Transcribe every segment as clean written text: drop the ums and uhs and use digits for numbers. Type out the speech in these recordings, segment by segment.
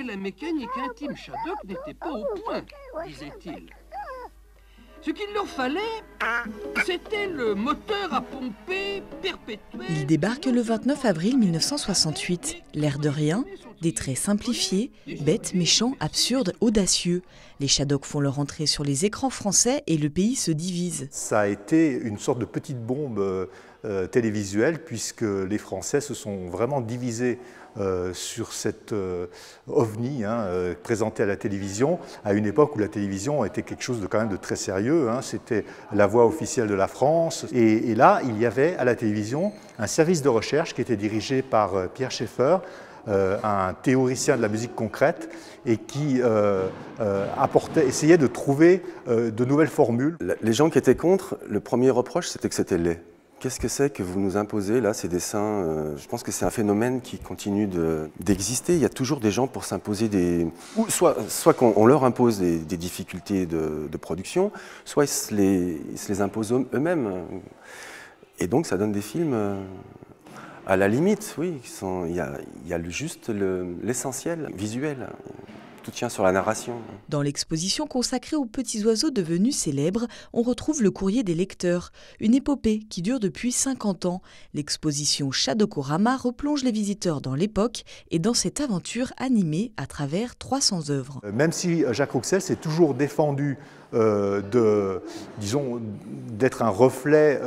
la mécanique intime Shaddock n'était pas au point, disait-il. Ce qu'il leur fallait, c'était le moteur à pomper perpétuel. Il débarque le 29 avril 1968. L'air de rien, des traits simplifiés, bêtes, méchants, absurdes, audacieux. Les Shaddock font leur entrée sur les écrans français et le pays se divise. Ça a été une sorte de petite bombe télévisuelle puisque les Français se sont vraiment divisés sur cette ovni présentée à la télévision, à une époque où la télévision était quelque chose de quand même de très sérieux. C'était la voix officielle de la France. Et là, il y avait à la télévision un service de recherche qui était dirigé par Pierre Schaeffer, un théoricien de la musique concrète, et qui essayait de trouver de nouvelles formules. Les gens qui étaient contre, le premier reproche, c'était que c'était laid. Qu'est-ce que c'est que vous nous imposez là, ces dessins? Je pense que c'est un phénomène qui continue d'exister. Il y a toujours des gens pour s'imposer soit qu'on leur impose des difficultés de production, soit ils se les imposent eux-mêmes. Et donc ça donne des films à la limite, oui. Il y a juste l'essentiel visuel. Tout tient sur la narration. Dans l'exposition consacrée aux petits oiseaux devenus célèbres, on retrouve le courrier des lecteurs, une épopée qui dure depuis 50 ans. L'exposition Shadockorama replonge les visiteurs dans l'époque et dans cette aventure animée à travers 300 œuvres. Même si Jacques Rouxel s'est toujours défendu d'être un reflet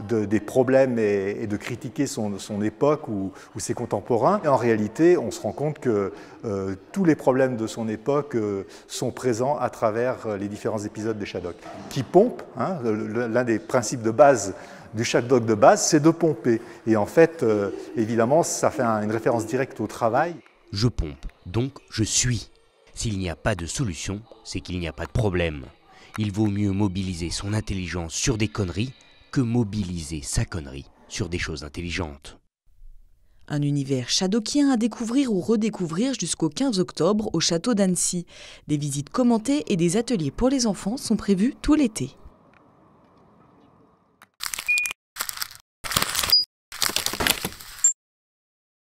des problèmes et de critiquer son époque ou ses contemporains. Et en réalité, on se rend compte que tous les problèmes de son époque sont présents à travers les différents épisodes des Shaddock. Qui pompent, l'un des principes de base du Shaddock de base, c'est de pomper. Et en fait, évidemment, ça fait une référence directe au travail. Je pompe, donc je suis. S'il n'y a pas de solution, c'est qu'il n'y a pas de problème. Il vaut mieux mobiliser son intelligence sur des conneries que mobiliser sa connerie sur des choses intelligentes. Un univers shaddockien à découvrir ou redécouvrir jusqu'au 15 octobre au château d'Annecy. Des visites commentées et des ateliers pour les enfants sont prévus tout l'été.